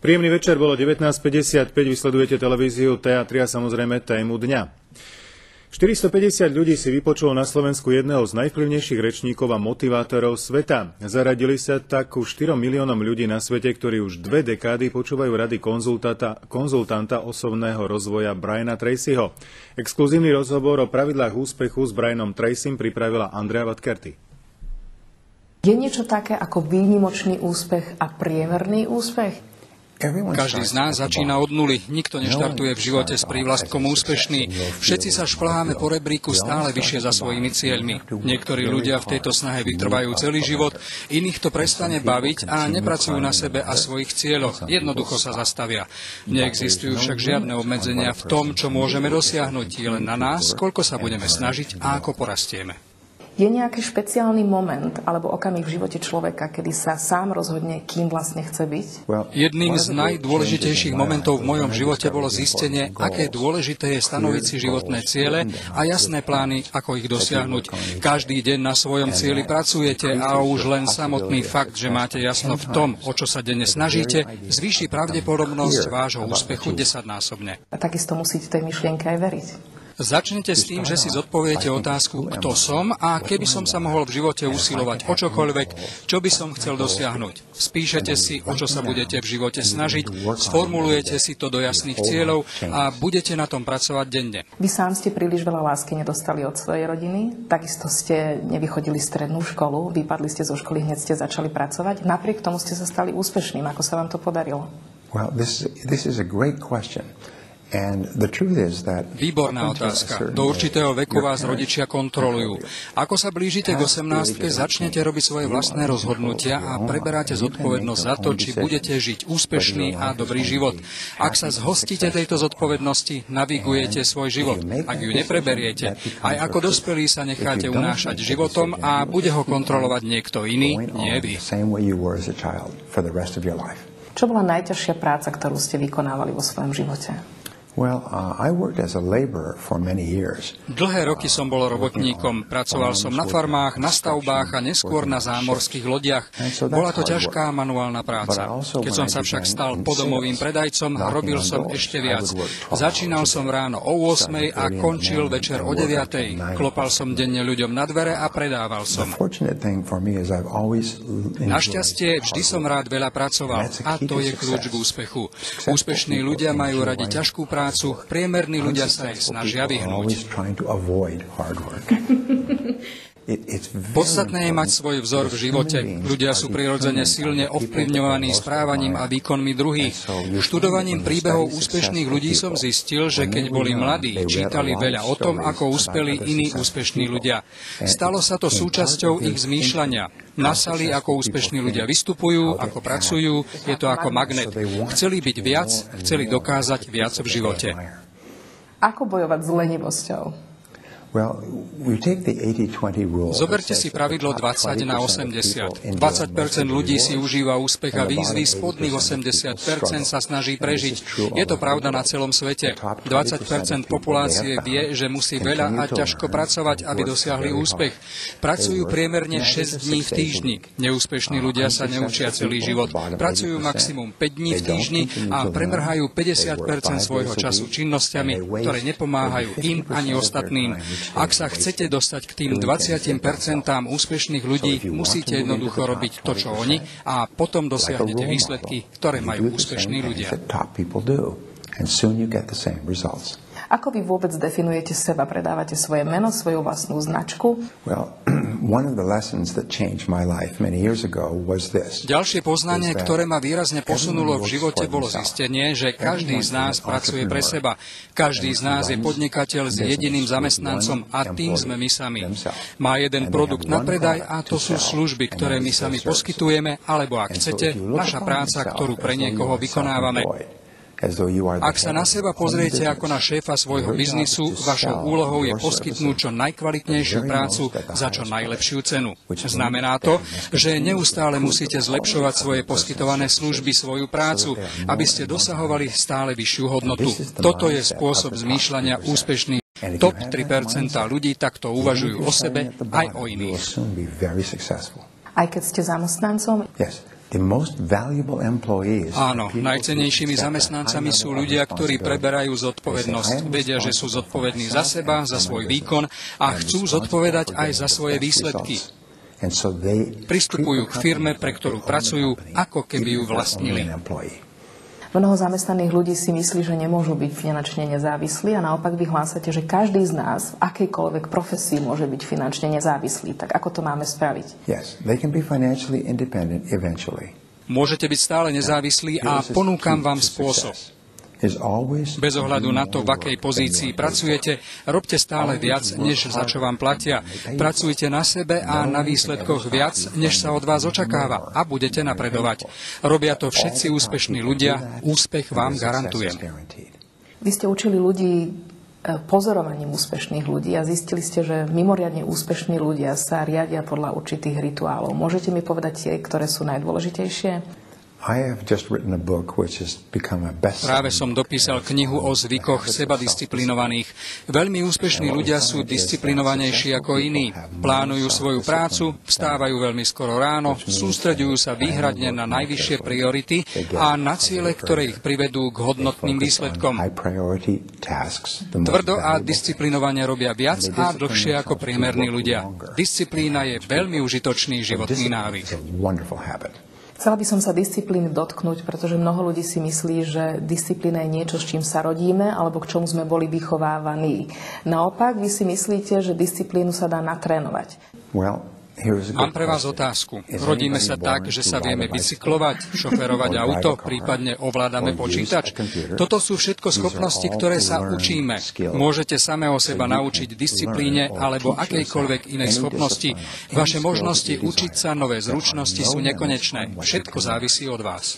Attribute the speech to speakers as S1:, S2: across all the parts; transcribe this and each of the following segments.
S1: Príjemný večer, bolo 19:55, vysledujete televíziu TA3 a samozrejme tému dňa. 450 ľudí si vypočulo na Slovensku jedného z najvplyvnejších rečníkov a motivátorov sveta. Zaradili sa tak ku 4 miliónom ľudí na svete, ktorí už 2 dekády počúvajú rady konzultanta osobného rozvoja Briana Tracyho. Exkluzívny rozhovor o pravidlách úspechu s Brianom Tracym pripravila Andrea Vatkerty.
S2: Je niečo také ako výnimočný úspech a priemerný úspech?
S3: Každý z nás začína od nuly. Nikto neštartuje v živote s prívlastkom úspešný. Všetci sa šplháme po rebríku stále vyššie za svojimi cieľmi. Niektorí ľudia v tejto snahe vytrvajú celý život, iných to prestane baviť a nepracujú na sebe a svojich cieľoch. Jednoducho sa zastavia. Neexistujú však žiadne obmedzenia v tom, čo môžeme dosiahnuť. Je len na nás, koľko sa budeme snažiť a ako porastieme.
S2: Je nejaký špeciálny moment alebo okamih v živote človeka, kedy sa sám rozhodne, kým vlastne chce byť?
S3: Jedným z najdôležitejších momentov v mojom živote bolo zistenie, aké dôležité je stanoviť si životné ciele a jasné plány, ako ich dosiahnuť. Každý deň na svojom cieli pracujete a už len samotný fakt, že máte jasno v tom, o čo sa denne snažíte, zvýši pravdepodobnosť vášho úspechu 10-násobne.
S2: A takisto musíte tej myšlienke aj veriť.
S3: Začnite s tým, že si zodpoviete otázku, kto som a keby som sa mohol v živote usilovať o čokoľvek, čo by som chcel dosiahnuť. Spíšete si, o čo sa budete v živote snažiť, sformulujete si to do jasných cieľov a budete na tom pracovať denne.
S2: Vy sám ste príliš veľa lásky nedostali od svojej rodiny, takisto ste nevychodili strednú školu, vypadli ste zo školy, hneď ste začali pracovať, napriek tomu ste sa stali úspešným. Ako sa vám to podarilo?
S4: Well, this is a great question.
S3: Výborná otázka. Do určitého veku vás rodičia kontrolujú. Ako sa blížite k 18-ke, začnete robiť svoje vlastné rozhodnutia a preberáte zodpovednosť za to, či budete žiť úspešný a dobrý život. Ak sa zhostíte tejto zodpovednosti, navigujete svoj život. Ak ju nepreberiete, aj ako dospelí sa necháte unášať životom a bude ho kontrolovať niekto iný, nie vy.
S2: Čo bola najťažšia práca, ktorú ste vykonávali vo svojom živote?
S3: Dlhé roky som bol robotníkom. Pracoval som na farmách, na stavbách a neskôr na zámorských lodiach. Bola to ťažká manuálna práca. Keď som sa však stal podomovým predajcom, robil som ešte viac. Začínal som ráno o 8:00 a končil večer o 9:00. Klopal som denne ľuďom na dvere a predával som. Našťastie vždy som rád veľa pracoval a to je kľúč k úspechu. Úspešní ľudia majú radi ťažkú prácu, priemerní ľudia sa jej snažia vyhnúť. Podstatné je mať svoj vzor v živote. Ľudia sú prirodzene silne ovplyvňovaní správaním a výkonmi druhých. Študovaním príbehov úspešných ľudí som zistil, že keď boli mladí, čítali veľa o tom, ako uspeli iní úspešní ľudia. Stalo sa to súčasťou ich zmýšľania. Nasali, ako úspešní ľudia vystupujú, ako pracujú, je to ako magnet. Chceli byť viac, chceli dokázať viac v živote.
S2: Ako bojovať s lenivosťou?
S3: Zoberte si pravidlo 20/80. 20% ľudí si užíva úspech a výzvy, spodných 80% sa snaží prežiť. Je to pravda na celom svete. 20% populácie vie, že musí veľa a ťažko pracovať, aby dosiahli úspech. Pracujú priemerne 6 dní v týždni. Neúspešní ľudia sa neučia celý život. Pracujú maximum 5 dní v týždni a premrhajú 50% svojho času činnosťami, ktoré nepomáhajú im ani ostatným. Ak sa chcete dostať k tým 20% úspešných ľudí, musíte jednoducho robiť to, čo oni, a potom dosiahnete výsledky, ktoré majú úspešní ľudia.
S2: Ako vy vôbec definujete seba? Predávate svoje meno, svoju vlastnú značku?
S3: Ďalšie poznanie, ktoré ma výrazne posunulo v živote, bolo zistenie, že každý z nás pracuje pre seba. Každý z nás je podnikateľ s jediným zamestnancom a tým sme my sami. Má jeden produkt na predaj a to sú služby, ktoré my sami poskytujeme, alebo ak chcete, naša práca, ktorú pre niekoho vykonávame. Ak sa na seba pozriete ako na šéfa svojho biznisu, vašou úlohou je poskytnúť čo najkvalitnejšiu prácu za čo najlepšiu cenu. Znamená to, že neustále musíte zlepšovať svoje poskytované služby, svoju prácu, aby ste dosahovali stále vyššiu hodnotu. Toto je spôsob zmýšľania úspešných. Top 3% ľudí takto uvažujú o sebe aj o iných.
S2: Aj keď ste zamestnancom?
S3: Áno, najcennejšími zamestnancami sú ľudia, ktorí preberajú zodpovednosť. Vedia, že sú zodpovední za seba, za svoj výkon a chcú zodpovedať aj za svoje výsledky. Pristupujú k firme, pre ktorú pracujú, ako keby ju vlastnili.
S2: Mnoho zamestnaných ľudí si myslí, že nemôžu byť finančne nezávislí a naopak vy hlásate, že každý z nás v akejkoľvek profesii môže byť finančne nezávislý. Tak ako to máme spraviť?
S3: Môžete byť stále nezávislí a ponúkam vám spôsob. Bez ohľadu na to, v akej pozícii pracujete, robte stále viac, než za čo vám platia. Pracujte na sebe a na výsledkoch viac, než sa od vás očakáva a budete napredovať. Robia to všetci úspešní ľudia, úspech vám garantujem.
S2: Vy ste učili ľudí pozorovaním úspešných ľudí a zistili ste, že mimoriadne úspešní ľudia sa riadia podľa určitých rituálov. Môžete mi povedať tie, ktoré sú najdôležitejšie?
S3: Práve som dopísal knihu o zvykoch sebadisciplinovaných. Veľmi úspešní ľudia sú disciplinovanejší ako iní. Plánujú svoju prácu, vstávajú veľmi skoro ráno, sústreďujú sa výhradne na najvyššie priority a na ciele, ktoré ich privedú k hodnotným výsledkom. Tvrdo a disciplinovane robia viac a dlhšie ako priemerní ľudia. Disciplína je veľmi užitočný životný návyk.
S2: Chcela by som sa disciplíny dotknúť, pretože mnoho ľudí si myslí, že disciplína je niečo, s čím sa rodíme, alebo k čomu sme boli vychovávaní. Naopak, vy si myslíte, že disciplínu sa dá natrénovať.
S3: Mám pre vás otázku. Rodíme sa tak, že sa vieme bicyklovať, šoferovať auto, prípadne ovládame počítač. Toto sú všetko schopnosti, ktoré sa učíme. Môžete samého seba naučiť disciplíne alebo akejkoľvek inej schopnosti. Vaše možnosti učiť sa nové zručnosti sú nekonečné. Všetko závisí od vás.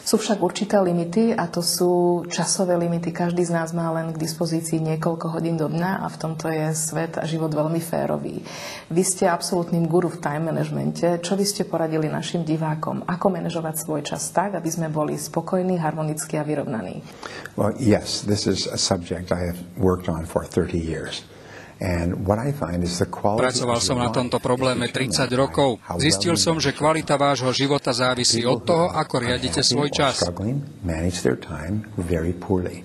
S2: Sú však určité limity a to sú časové limity. Každý z nás má len k dispozícii niekoľko hodín do dňa a v tomto je svet a život veľmi férový. Vy ste absolútnym guru v time managemente. Čo by ste poradili našim divákom? Ako manažovať svoj čas tak, aby sme boli spokojní, harmonickí a vyrovnaní?
S4: Well, yes, this is a subject I have worked on for 30 years.
S3: Pracoval som na tomto probléme 30 rokov. Zistil som, že kvalita vášho života závisí od toho, ako riadite svoj čas.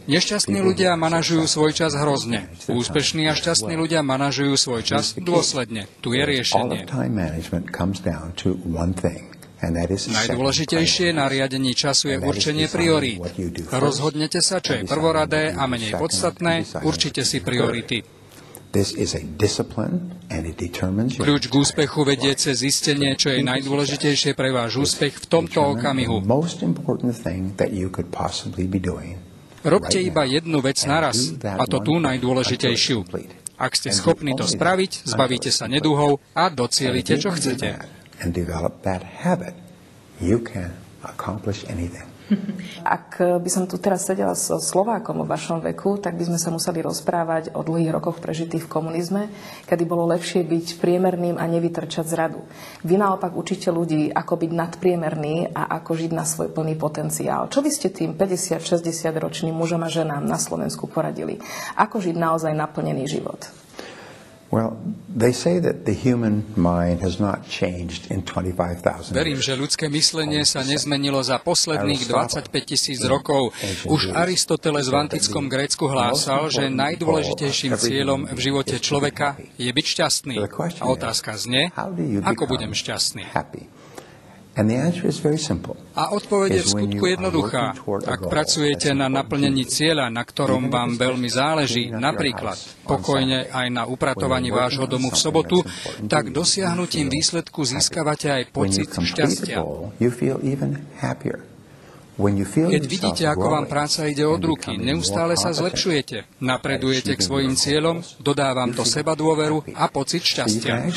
S3: Nešťastní ľudia manažujú svoj čas hrozne. Úspešní a šťastní ľudia manažujú svoj čas dôsledne. Tu je riešenie. Najdôležitejšie na riadení času je určenie priorít. Rozhodnete sa, čo je prvoradé a menej podstatné, určite si priority. Kľúč k úspechu vedie cez zistenie, čo je najdôležitejšie pre váš úspech v tomto okamihu. Robte iba jednu vec naraz, a to tú najdôležitejšiu. Ak ste schopní to spraviť, zbavíte sa neduhov a docielite, čo chcete.
S2: Ak by som tu teraz sedela so Slovákom o vašom veku, tak by sme sa museli rozprávať o dlhých rokoch prežitých v komunizme, kedy bolo lepšie byť priemerným a nevytrčať z radu. Vy naopak učíte ľudí, ako byť nadpriemerný a ako žiť na svoj plný potenciál. Čo by ste tým 50-60 ročným mužom a ženám na Slovensku poradili? Ako žiť naozaj naplnený život?
S3: Verím, že ľudské myslenie sa nezmenilo za posledných 25 000 rokov. Už Aristoteles v antickom Grécku hlásal, že najdôležitejším cieľom v živote človeka je byť šťastný. A otázka znie, ako budem šťastný? A odpoveď je v skutku jednoduchá. Ak pracujete na naplnení cieľa, na ktorom vám veľmi záleží, napríklad pokojne aj na upratovaní vášho domu v sobotu, tak dosiahnutím výsledku získavate aj pocit šťastia. Keď vidíte, ako vám práca ide od ruky, neustále sa zlepšujete, napredujete k svojim cieľom, dodávam to sebadôveru a pocit šťastia.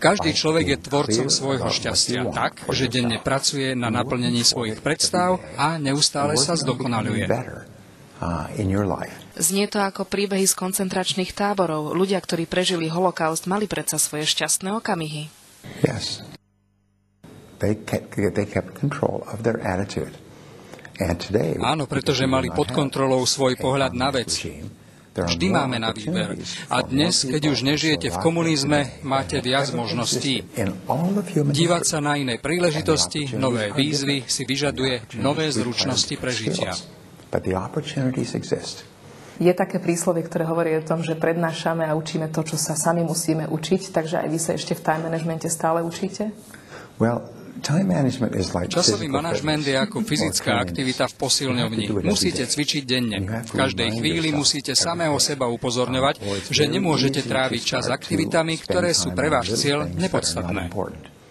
S3: Každý človek je tvorcom svojho šťastia tak, že denne pracuje na naplnení svojich predstav a neustále sa zdokonaľuje.
S2: Znie to ako príbehy z koncentračných táborov. Ľudia, ktorí prežili holokaust, mali predsa svoje šťastné okamihy.
S4: Yes. They kept control of their attitude.
S3: Áno, pretože mali pod kontrolou svoj pohľad na vec. Vždy máme na výber. A dnes, keď už nežijete v komunizme, máte viac možností. Dívať sa na iné príležitosti, nové výzvy si vyžaduje nové zručnosti prežitia.
S2: Je také príslovie, ktoré hovorí o tom, že prednášame a učíme to, čo sa sami musíme učiť, takže aj vy sa ešte v time managemente stále učíte?
S3: Časový manažment je ako fyzická aktivita v posilňovni. Musíte cvičiť denne. V každej chvíli musíte samého seba upozorňovať, že nemôžete tráviť čas aktivitami, ktoré sú pre váš cieľ nepodstatné.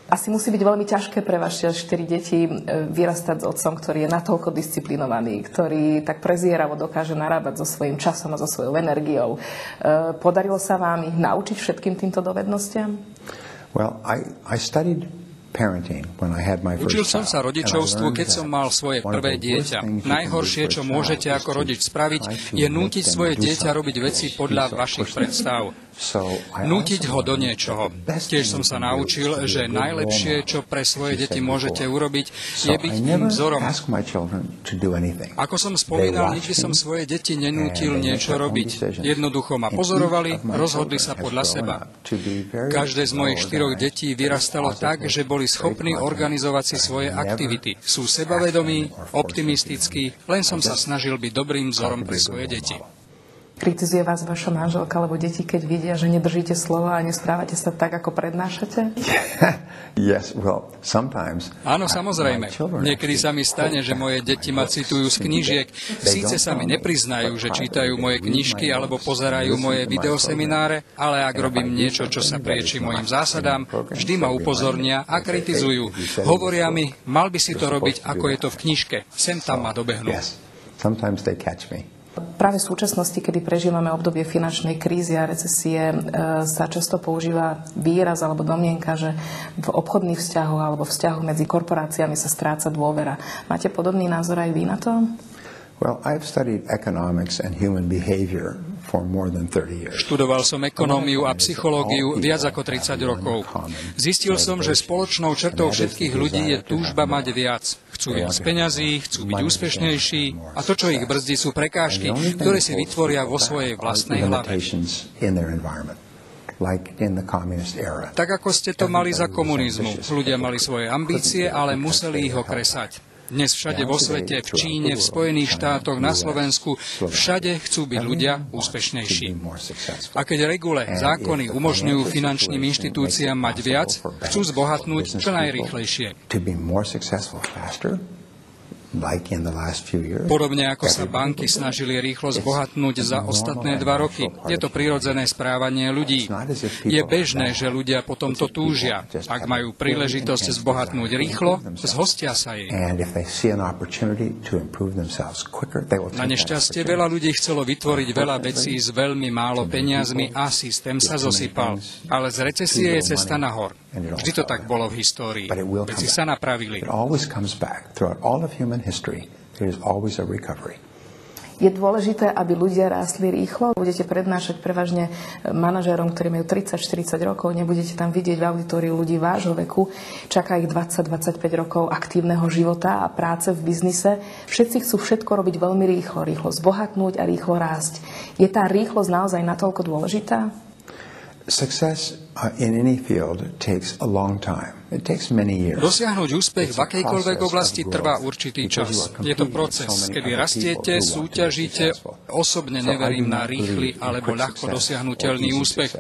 S2: Asi musí byť veľmi ťažké pre vaše 4 deti vyrastať s otcom, ktorý je natoľko disciplinovaný, ktorý tak prezieravo dokáže narábať so svojím časom a so svojou energiou. Podarilo sa vám ich naučiť všetkým týmto dovednostiam?
S3: Učil som sa rodičovstvu, keď som mal svoje prvé dieťa. Najhoršie, čo môžete ako rodič spraviť, je nútiť svoje dieťa robiť veci podľa vašich predstav. Nútiť ho do niečoho. Tiež som sa naučil, že najlepšie, čo pre svoje deti môžete urobiť, je byť im vzorom. Ako som spomínal, nikdy som svoje deti nenútil niečo robiť. Jednoducho ma pozorovali, rozhodli sa podľa seba. Každé z mojich 4 detí vyrastalo tak, že boli schopní organizovať si svoje aktivity. Sú sebavedomí, optimistickí, len som sa snažil byť dobrým vzorom pre svoje deti.
S2: Kritizuje vás vaša manželka alebo deti, keď vidia, že nedržíte slovo a nesprávate sa tak, ako prednášate?
S3: Áno, samozrejme. Niekedy sa mi stane, že moje deti ma citujú z knížiek. Síce sa mi nepriznajú, že čítajú moje knižky alebo pozerajú moje videosemináre, ale ak robím niečo, čo sa prieči mojim zásadám, vždy ma upozornia a kritizujú. Hovoria mi, mal by si to robiť, ako je to v knižke. Sem tam ma dobehnú.
S2: Práve v súčasnosti, kedy prežívame obdobie finančnej krízy a recesie, sa často používa výraz alebo domienka, že v obchodných vzťahoch alebo vzťahoch medzi korporáciami sa stráca dôvera. Máte podobný názor aj vy na to?
S3: Študoval som ekonómiu a psychológiu viac ako 30 rokov. Zistil som, že spoločnou črtou všetkých ľudí je túžba mať viac. Chcú viac peňazí, chcú byť úspešnejší a to, čo ich brzdí, sú prekážky, ktoré si vytvoria vo svojej vlastnej hlave. Tak ako ste to mali za komunizmu. Ľudia mali svoje ambície, ale museli ich okresať. Dnes všade vo svete, v Číne, v Spojených štátoch, na Slovensku, všade chcú byť ľudia úspešnejší. A keď regule, zákony umožňujú finančným inštitúciám mať viac, chcú zbohatnúť čo najrýchlejšie. Podobne ako sa banky snažili rýchlo zbohatnúť za ostatné 2 roky. Je to prirodzené správanie ľudí. Je bežné, že ľudia po tomto túžia. Ak majú príležitosť zbohatnúť rýchlo, zhostia sa jej. Na nešťastie veľa ľudí chcelo vytvoriť veľa vecí s veľmi málo peniazmi a systém sa zosypal. Ale z recesie je cesta nahor. Vždy to tak bolo v histórii. Veci sa napravili.
S2: Je dôležité, aby ľudia rástli rýchlo. Budete prednášať prevažne manažérom, ktorí majú 30-40 rokov. Nebudete tam vidieť v auditóriu ľudí vášho veku. Čaká ich 20-25 rokov aktívneho života a práce v biznise. Všetci chcú všetko robiť veľmi rýchlo. Rýchlo zbohatnúť a rýchlo rásť. Je tá rýchlosť naozaj natoľko dôležitá?
S3: Dosiahnuť úspech v akejkoľvek oblasti trvá určitý čas. Je to proces, kedy rastiete, súťažíte. Osobne neverím na rýchly alebo ľahko dosiahnuteľný úspech.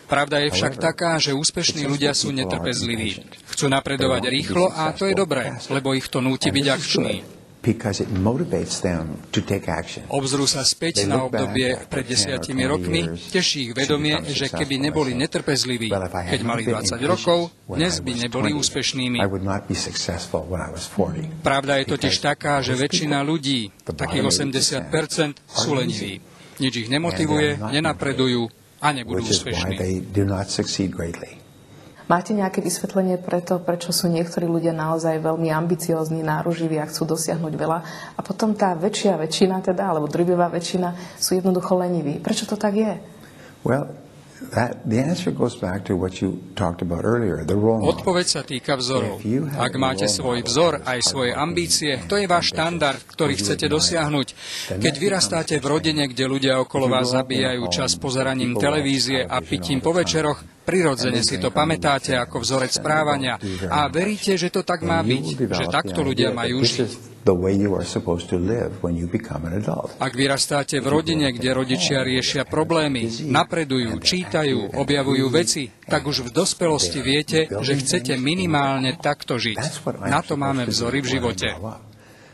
S3: Pravda je však taká, že úspešní ľudia sú netrpezliví. Chcú napredovať rýchlo a to je dobré, lebo ich to núti byť akční. Obzrú sa späť na obdobie pred 10 rokmi, teší ich vedomie, že keby neboli netrpezliví, keď mali 20 rokov, dnes by neboli úspešnými. Pravda je totiž taká, že väčšina ľudí, takých 80%, sú leniví. Nič ich nemotivuje, nenapredujú a nebudú úspešní.
S2: Máte nejaké vysvetlenie preto, prečo sú niektorí ľudia naozaj veľmi ambiciózni, náruživí a chcú dosiahnuť veľa a potom tá väčšina, alebo drvivá väčšina sú jednoducho leniví? Prečo to tak je?
S3: Odpoveď sa týka vzorov. Ak máte svoj vzor, aj svoje ambície, to je váš štandard, ktorý chcete dosiahnuť. Keď vyrastáte v rodine, kde ľudia okolo vás zabíjajú čas pozeraním televízie a pitím po večeroch, prirodzene si to pamätáte ako vzorec správania a veríte, že to tak má byť, že takto ľudia majú žiť. Ak vyrastáte v rodine, kde rodičia riešia problémy, napredujú, čítajú, objavujú veci, tak už v dospelosti viete, že chcete minimálne takto žiť. Na to máme vzory v živote.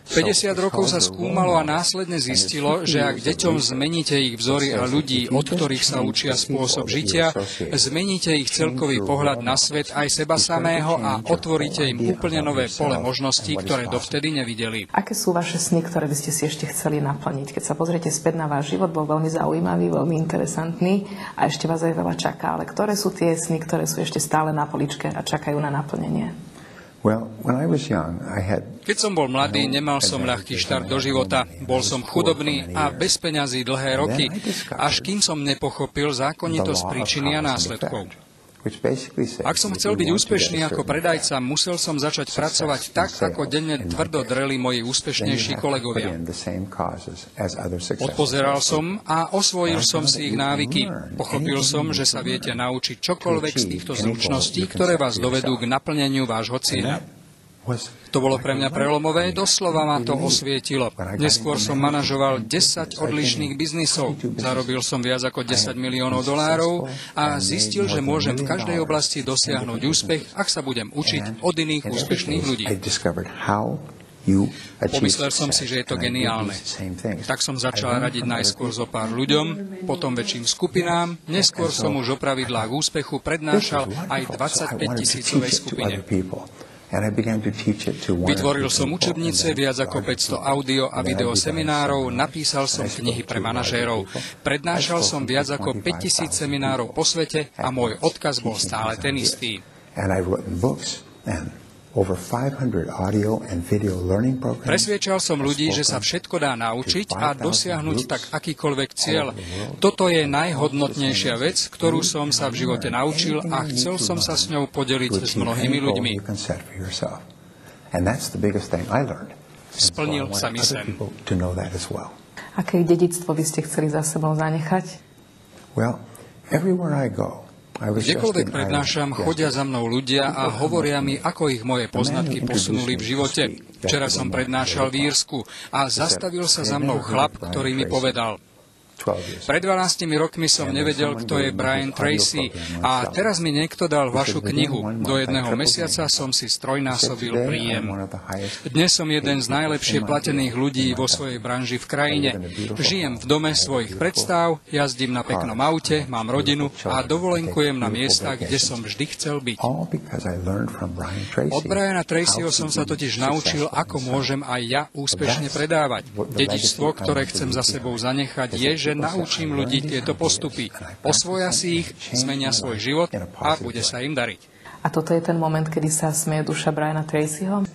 S3: 50 rokov sa skúmalo a následne zistilo, že ak deťom zmeníte ich vzory a ľudí, od ktorých sa učia spôsob žitia, zmeníte ich celkový pohľad na svet aj seba samého a otvoríte im úplne nové pole možností, ktoré dovtedy nevideli.
S2: Aké sú vaše sny, ktoré by ste si ešte chceli naplniť? Keď sa pozriete späť na váš život, bol veľmi zaujímavý, veľmi interesantný a ešte vás aj veľa čaká. Ale ktoré sú tie sny, ktoré sú ešte stále na poličke a čakajú na naplnenie?
S3: Keď som bol mladý, nemal som ľahký štart do života. Bol som chudobný a bez peňazí dlhé roky, až kým som nepochopil zákonitosť príčiny a následkov. Ak som chcel byť úspešný ako predajca, musel som začať pracovať tak, ako denne tvrdo dreli moji úspešnejší kolegovia. Odpozeral som a osvojil som si ich návyky. Pochopil som, že sa viete naučiť čokoľvek z týchto zručností, ktoré vás dovedú k naplneniu vášho cieľa. To bolo pre mňa prelomové, doslova ma to osvietilo. Neskôr som manažoval 10 odlišných biznisov, zarobil som viac ako 10 miliónov dolárov a zistil, že môžem v každej oblasti dosiahnuť úspech, ak sa budem učiť od iných úspešných ľudí. Pomyslel som si, že je to geniálne. Tak som začal radiť najskôr zo pár ľuďom, potom väčším skupinám, neskôr som už o pravidlách úspechu prednášal aj 25-tisícovej skupine. Vytvoril som učebnice, viac ako 500 audio a video seminárov, napísal som knihy pre manažérov, prednášal som viac ako 5000 seminárov po svete a môj odkaz bol stále ten istý. Presviedčal som ľudí, že sa všetko dá naučiť a dosiahnuť tak akýkoľvek cieľ. Toto je najhodnotnejšia vec, ktorú som sa v živote naučil a chcel som sa s ňou podeliť s mnohými ľuďmi. Splnil sa mi sen.
S2: Aké dedičstvo by ste chceli za sebou zanechať?
S3: Kdekoľvek prednášam, chodia za mnou ľudia a hovoria mi, ako ich moje poznatky posunuli v živote. Včera som prednášal v Írsku a zastavil sa za mnou chlap, ktorý mi povedal: Pred 12 rokmi som nevedel, kto je Brian Tracy a teraz mi niekto dal vašu knihu. Do 1 mesiaca som si strojnásobil príjem. Dnes som jeden z najlepšie platených ľudí vo svojej branži v krajine. Žijem v dome svojich predstav, jazdím na peknom aute, mám rodinu a dovolenkujem na miesta, kde som vždy chcel byť. Od Briana Tracyho som sa totiž naučil, ako môžem aj ja úspešne predávať. Dedičstvo, ktoré chcem za sebou zanechať, je, že naučím ľudí tieto postupy. Osvoja si ich, zmenia svoj život a bude sa im dariť.
S2: A toto je ten moment, kedy sa smeje duša Briana Tracyho?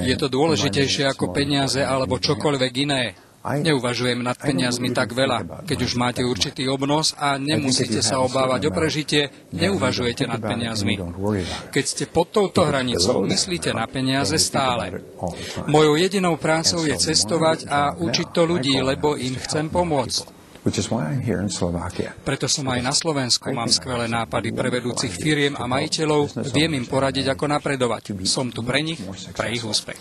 S3: Je to dôležitejšie ako peniaze alebo čokoľvek iné. Neuvažujem nad peniazmi tak veľa. Keď už máte určitý obnos a nemusíte sa obávať o prežitie, neuvažujete nad peniazmi. Keď ste pod touto hranicou, myslíte na peniaze stále. Mojou jedinou prácou je cestovať a učiť to ľudí, lebo im chcem pomôcť. Preto som aj na Slovensku, mám skvelé nápady pre vedúcich firiem a majiteľov, viem im poradiť, ako napredovať. Som tu pre nich, pre ich úspech.